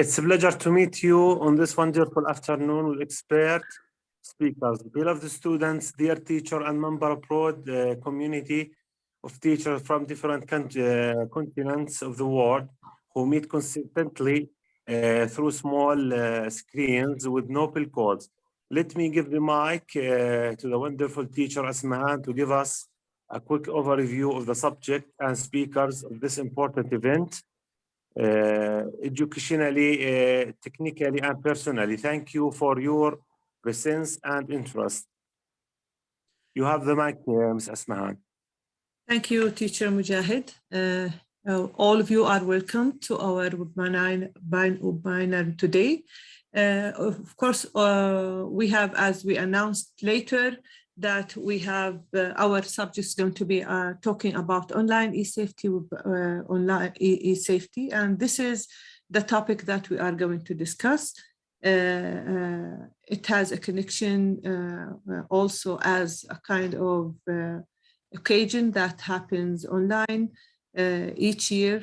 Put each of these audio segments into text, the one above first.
It's a pleasure to meet you on this wonderful afternoon with expert speakers, beloved students, dear teacher and member of broad community of teachers from different continents of the world who meet consistently through small screens with noble cause. Let me give the mic to the wonderful teacher Asmahan to give us a quick overview of the subject and speakers of this important event. Educationally, technically, and personally. Thank you for your presence and interest. You have the mic, Ms. Asmahan. Thank you, Teacher Mujahid. All of you are welcome to our webinar today. Of course, we have, as we announced later, that we have our subjects going to be talking about online e-safety, online e-safety, and this is the topic that we are going to discuss. It has a connection also as a kind of occasion that happens online each year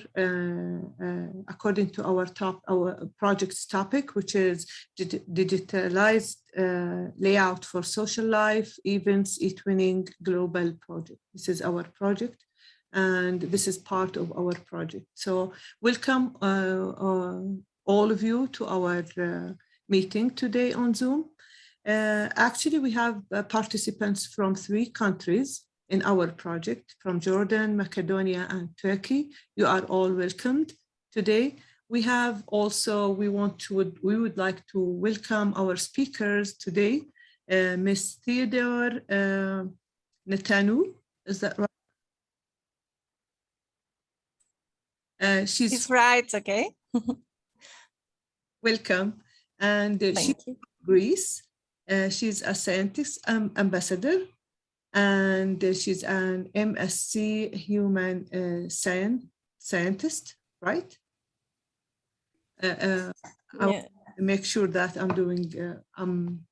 according to our project's topic, which is digitalized layout for social life, events, e-twinning global project. This is our project, and this is part of our project. So welcome all of you to our meeting today on Zoom. Actually, we have participants from 3 countries in our project, from Jordan, Macedonia, and Turkey. You are all welcomed today. We have also, we would like to welcome our speakers today, Ms. Theodore Netanu, is that right? She's right, okay. Welcome. And she's from Greece. She's a scientist ambassador, and she's an MSc human scientist, right? I'll make sure that I'm doing.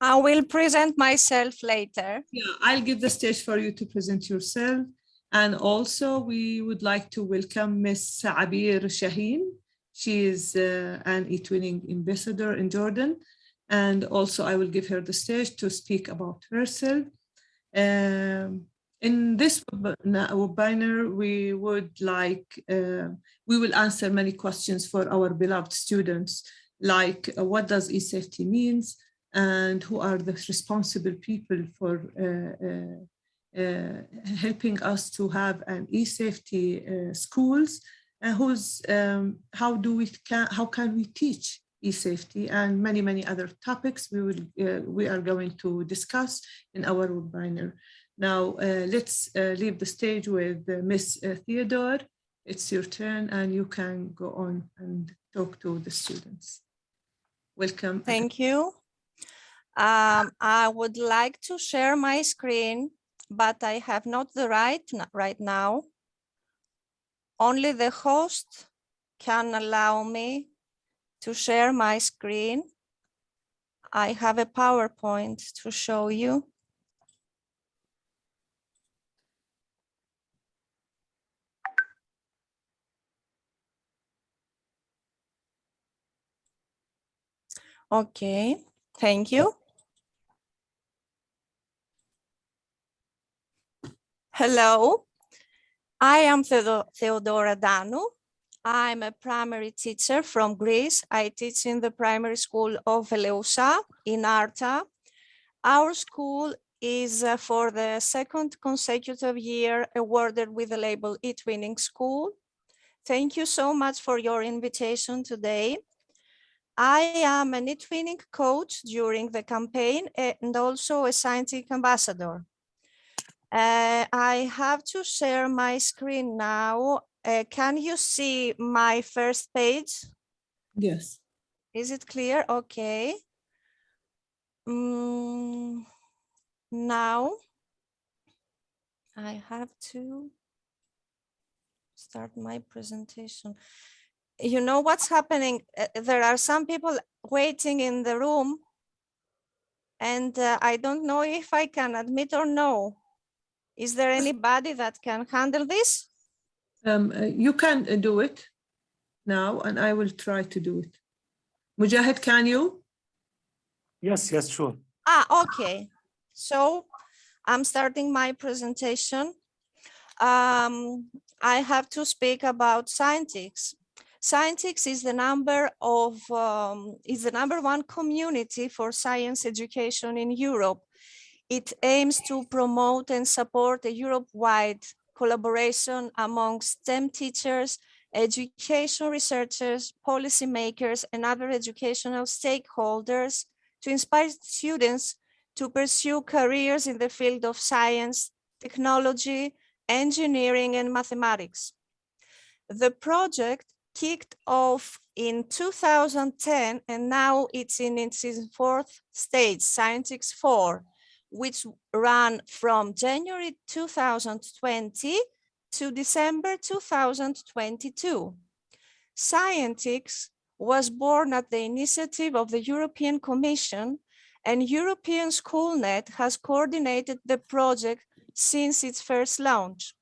I will present myself later. Yeah, I'll give the stage for you to present yourself. And also, we would like to welcome Ms. Abir Shaheen. She is an e-twinning ambassador in Jordan. And also, I will give her the stage to speak about herself. In this webinar, we will answer many questions for our beloved students, like what does e-safety means, and who are the responsible people for helping us to have an e-safety schools, and how can we teach e-safety, and many other topics we are going to discuss in our webinar. Now let's leave the stage with Ms. Theodore. It's your turn, and you can go on and talk to the students. Welcome. Thank you. I would like to share my screen, but I have not the right now. Only the host can allow me to share my screen. I have a PowerPoint to show you. Okay, thank you. Hello, I am Theodora Danu. I'm a primary teacher from Greece. I teach in the primary school of Eleusa in Arta. Our school is for the 2nd consecutive year awarded with the label e-twinning school. Thank you so much for your invitation today. I am an e-twinning coach during the campaign and also a scientific ambassador. I have to share my screen now. Can you see my first page? Yes. Is it clear? Okay. Now I have to start my presentation. You know what's happening? There are some people waiting in the room, and I don't know if I can admit or no. Is there anybody that can handle this? You can do it now, and I will try to do it. Mujahid, can you? Yes, yes, sure. Okay. So I'm starting my presentation. I have to speak about Scientix. Scientix is the number one community for science education in Europe. It aims to promote and support a Europe-wide collaboration among STEM teachers, education researchers, policymakers, and other educational stakeholders to inspire students to pursue careers in the field of science, technology, engineering, and mathematics. The project kicked off in 2010, and now it's in its fourth stage, Scientix 4, which ran from January 2020 to December 2022. Scientix was born at the initiative of the European Commission, and European SchoolNet has coordinated the project since its first launch.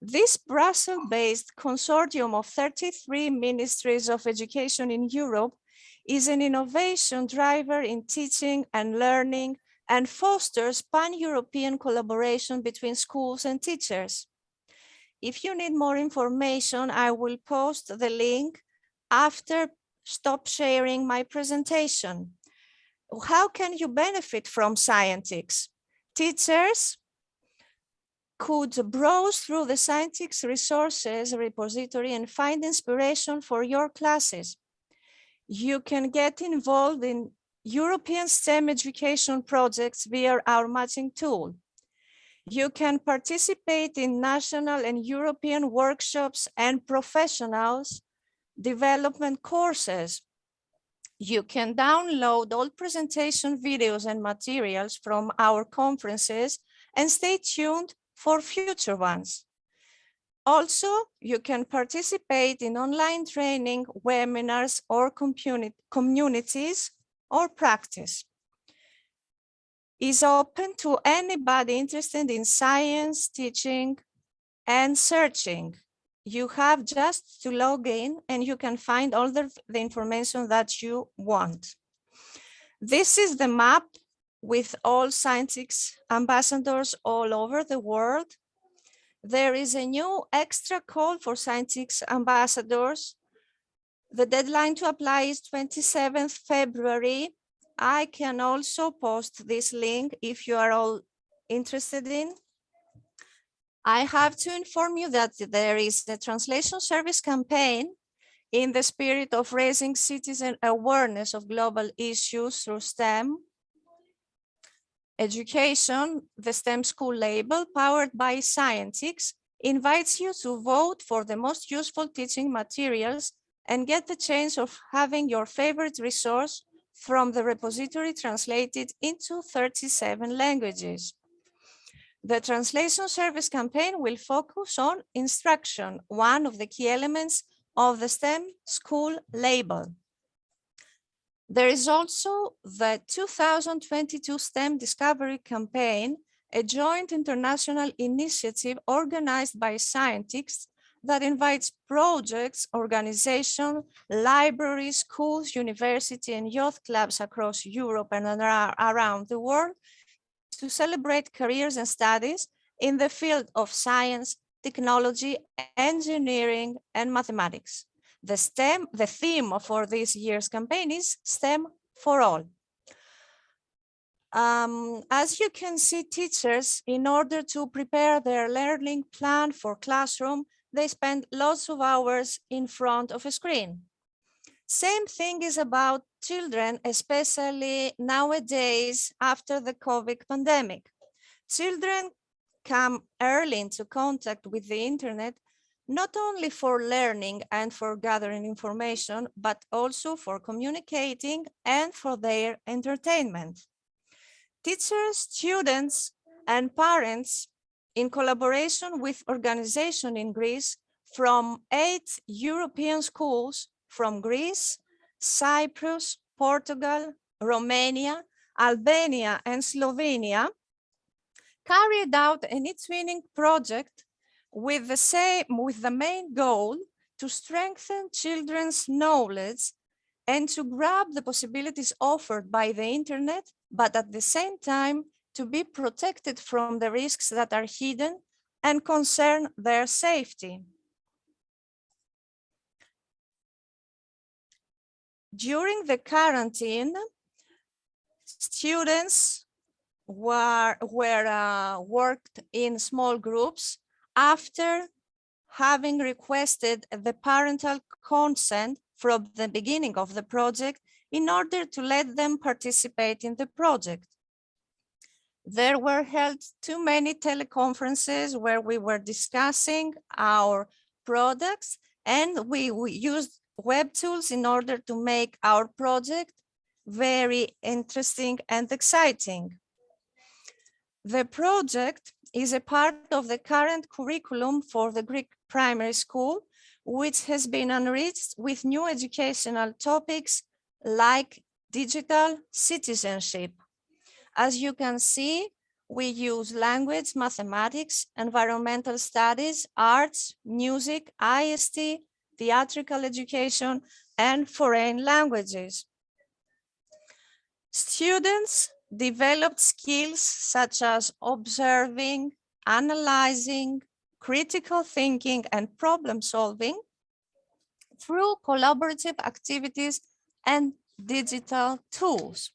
This Brussels-based consortium of 33 ministries of education in Europe is an innovation driver in teaching and learning and fosters pan-European collaboration between schools and teachers. If you need more information, I will post the link after stop sharing my presentation. How can you benefit from Scientix? Teachers could browse through the Scientix resources repository and find inspiration for your classes. You can get involved in European STEM education projects via our matching tool. You can participate in national and European workshops and professionals development courses. You can download all presentation videos and materials from our conferences and stay tuned for future ones. Also, you can participate in online training, webinars, or communities or practice. Is open to anybody interested in science, teaching, and searching. You have just to log in and you can find all the information that you want. This is the map with all Scientix ambassadors all over the world. There is a new extra call for Scientix ambassadors. The deadline to apply is 27th February. I can also post this link if you are all interested in. I have to inform you that there is a translation service campaign in the spirit of raising citizen awareness of global issues through STEM education. The STEM school label, powered by Scientix, invites you to vote for the most useful teaching materials and get the chance of having your favorite resource from the repository translated into 37 languages. The translation service campaign will focus on instruction, one of the key elements of the STEM school label. There is also the 2022 STEM Discovery Campaign, a joint international initiative organized by Scientix that invites projects, organizations, libraries, schools, universities, and youth clubs across Europe and around the world to celebrate careers and studies in the field of science, technology, engineering, and mathematics. The theme for this year's campaign is STEM for all. As you can see, teachers, in order to prepare their learning plan for classroom, they spend lots of hours in front of a screen. Same thing is about children, especially nowadays after the COVID pandemic. Children come early into contact with the internet, not only for learning and for gathering information, but also for communicating and for their entertainment. Teachers, students, and parents, in collaboration with organizations in Greece from 8 European schools from Greece, Cyprus, Portugal, Romania, Albania, and Slovenia, carried out an e-twinning project with the main goal to strengthen children's knowledge and to grab the possibilities offered by the internet, but at the same time, to be protected from the risks that are hidden and concern their safety. During the quarantine, students worked in small groups after having requested the parental consent from the beginning of the project in order to let them participate in the project. There were held too many teleconferences where we were discussing our products, and we used web tools in order to make our project very interesting and exciting. The project is a part of the current curriculum for the Greek primary school, which has been enriched with new educational topics like digital citizenship. As you can see, we use language, mathematics, environmental studies, arts, music, IST, theatrical education, and foreign languages. Students developed skills such as observing, analyzing, critical thinking, and problem solving through collaborative activities and digital tools.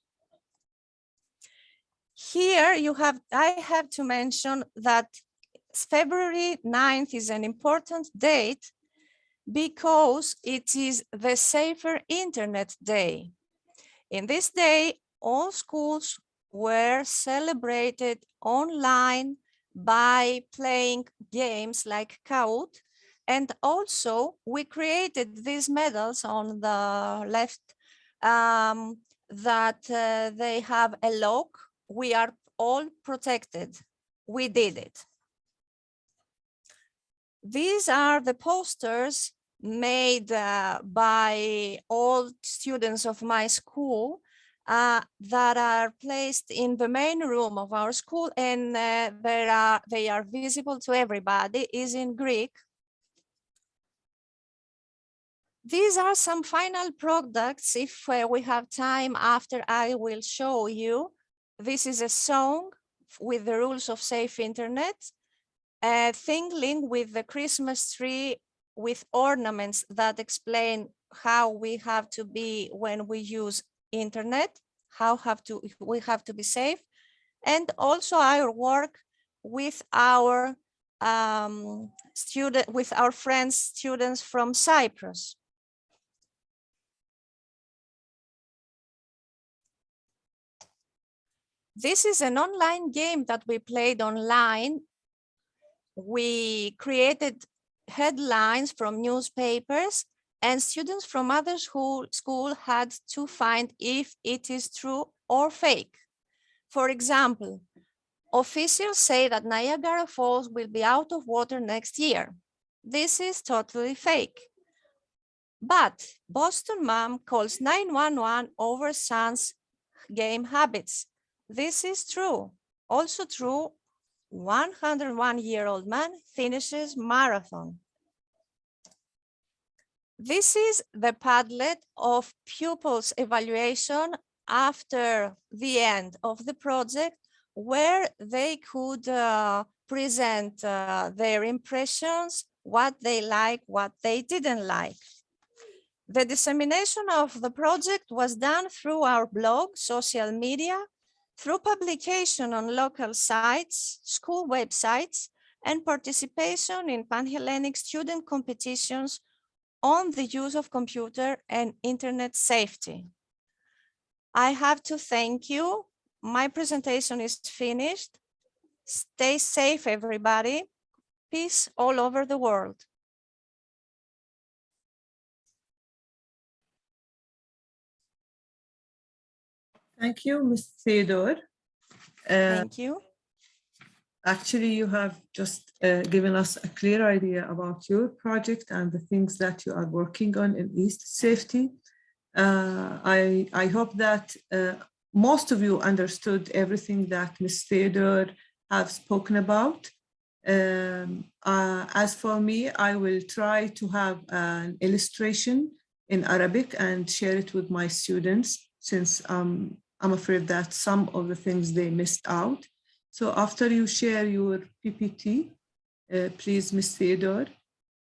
Here I have to mention that February 9th is an important date because it is the Safer Internet Day. In this day, all schools were celebrated online by playing games like Kahoot, and also we created these medals on the left that they have a lock. We are all protected. We did it. These are the posters made by all students of my school that are placed in the main room of our school, and they are visible to everybody. Is in Greek. These are some final products. If we have time after, I will show you. This is a song with the rules of safe internet, a thingling with the Christmas tree with ornaments that explain how we have to be when we use internet, we have to be safe, and also our work with our students from Cyprus. This is an online game that we played online. We created headlines from newspapers, and students from other school had to find if it is true or fake. For example, officials say that Niagara Falls will be out of water next year. This is totally fake. But Boston mom calls 911 over son's game habits. This is true. Also true, 101-year-old man finishes marathon. This is the Padlet of pupils' evaluation after the end of the project, where they could present their impressions, what they like, what they didn't like. The dissemination of the project was done through our blog, social media, through publication on local sites, school websites, and participation in Pan-Hellenic student competitions on the use of computer and internet safety. I have to thank you. My presentation is finished. Stay safe, everybody. Peace all over the world. Thank you, Ms. Theodore. Thank you. Actually, you have just given us a clear idea about your project and the things that you are working on in ESAFETY. I hope that most of you understood everything that Ms. Theodore have spoken about. As for me, I will try to have an illustration in Arabic and share it with my students, since I'm afraid that some of the things they missed out. So after you share your PPT, please, Ms. Theodore,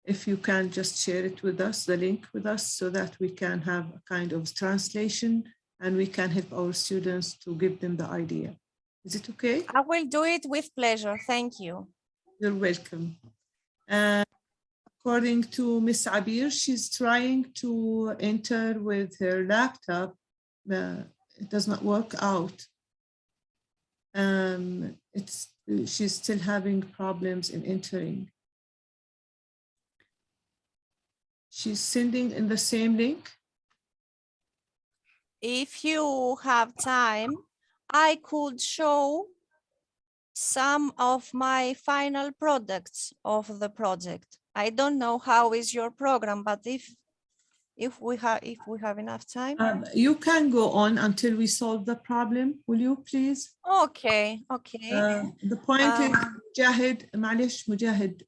if you can just share it with us, the link with us, so that we can have a kind of translation and we can help our students to give them the idea. Is it okay? I will do it with pleasure. Thank you. You're welcome. According to Ms. Abir, she's trying to enter with her laptop. It does not work out. She's still having problems in entering. She's sending in the same link. If you have time, I could show some of my final products of the project. I don't know how is your program, but if we have enough time. You can go on until we solve the problem. Will you please? Okay. The point is, Mujahid, معلش Mujahid,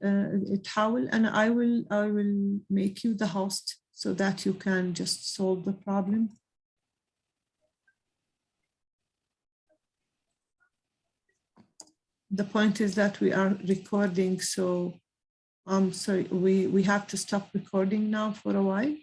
تحاول, and I will make you the host so that you can just solve the problem. The point is that we are recording, so I'm sorry, we have to stop recording now for a while.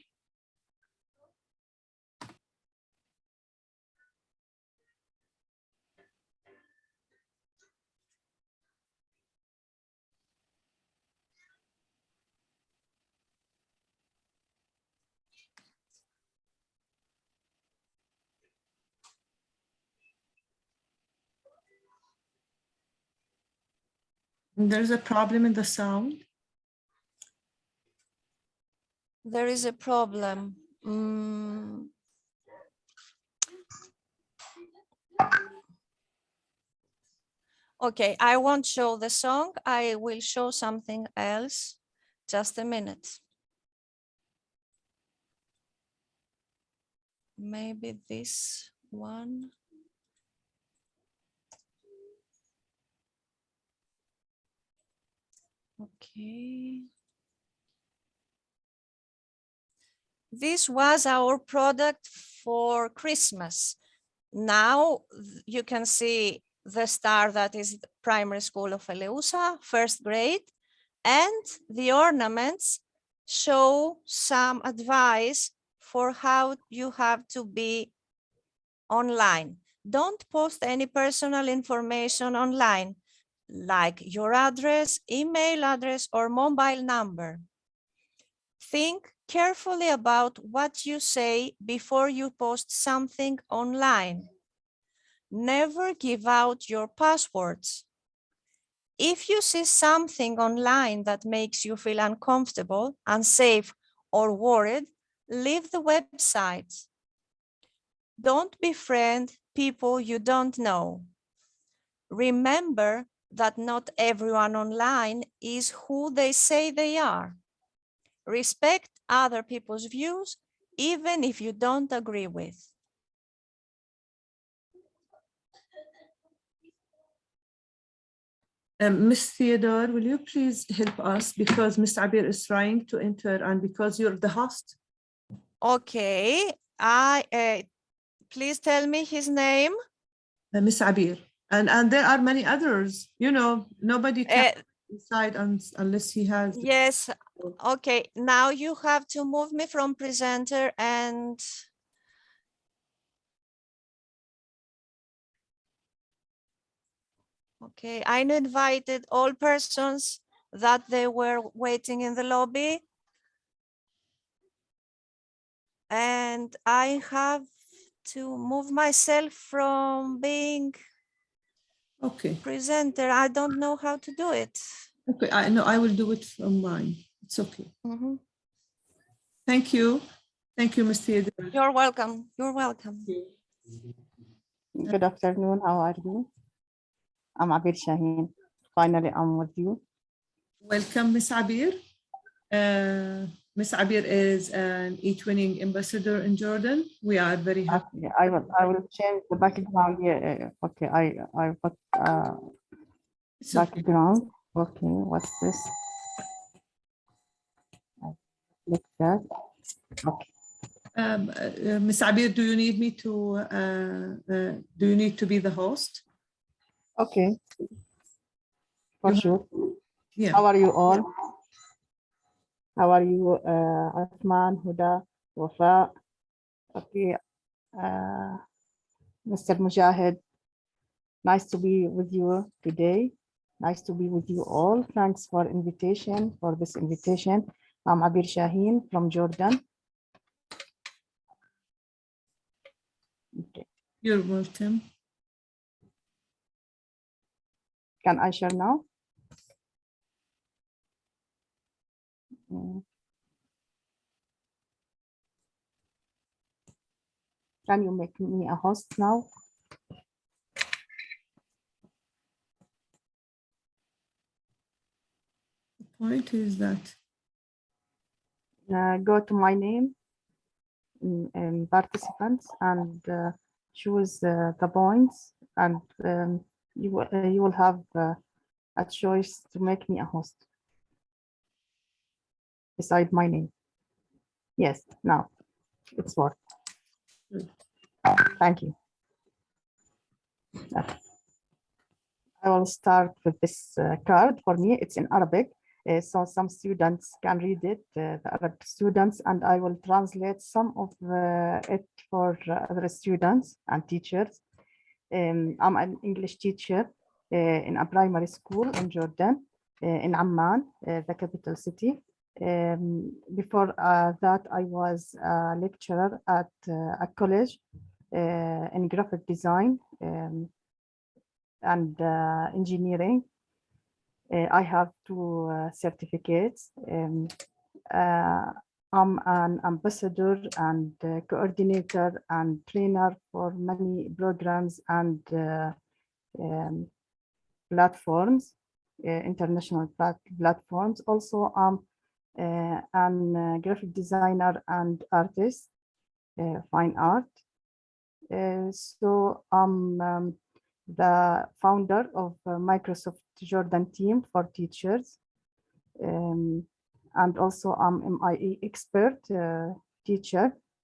There's a problem in the sound. There is a problem. Okay, I won't show the song. I will show something else. Just a minute. Maybe this one. Okay. This was our product for Christmas. Now you can see the star that is the primary school of Eleusa, first grade, and the ornaments show some advice for how you have to be online. Don't post any personal information online, like your address, email address, or mobile number. Think carefully about what you say before you post something online. Never give out your passwords. If you see something online that makes you feel uncomfortable, unsafe, or worried, leave the website. Don't befriend people you don't know. Remember that not everyone online is who they say they are. Respect other people's views, even if you don't agree with. Miss Theodore, will you please help us, because Miss Abir is trying to enter and because you're the host? Okay, please tell me his name. Miss Abir, and there are many others, you know, nobody can decide unless he has. Yes, okay, now you have to move me from presenter and okay, I invited all persons that they were waiting in the lobby. And I have to move myself from being presenter. I don't know how to do it. Okay, I know, I will do it from mine. It's okay. Thank you. Thank you, Ms. Theodore. You're welcome. You're welcome. Good afternoon. How are you? I'm Abir Shaheen. Finally, I'm with you. Welcome, Ms. Abir. Ms. Abir is an e-twinning ambassador in Jordan. We are very happy. Okay, I will change the background here. Okay, I put background. Okay, what's this? Like that. Okay. Ms. Abir, do you need me to, do you need to be the host? Okay, for You have- sure. Yeah. How are you all? How are you, Uthman, Huda, Wafa? Okay, Mr. Mujahid, nice to be with you today. Nice to be with you all. Thanks for this invitation. I'm Abir Shaheen from Jordan. Okay. You're welcome. Can I share now? Can you make me a host now? The point is that Go to my name in participants and choose the points, and you will have a choice to make me a host beside my name. Yes, now it's worked. Thank you. I will start with this card. For me, it's in Arabic, so some students can read it, the Arabic students, and I will translate some of it for other students and teachers. I'm an English teacher in a primary school in Jordan, in Amman, the capital city. Before that, I was a lecturer at a college in graphic design and engineering. I have 2 certificates. I'm an ambassador and coordinator and trainer for many programs and platforms, international platforms. Also, I'm a graphic designer and artist, fine art. So I'm the founder of Microsoft Jordan team for teachers. And also I'm MIE expert teacher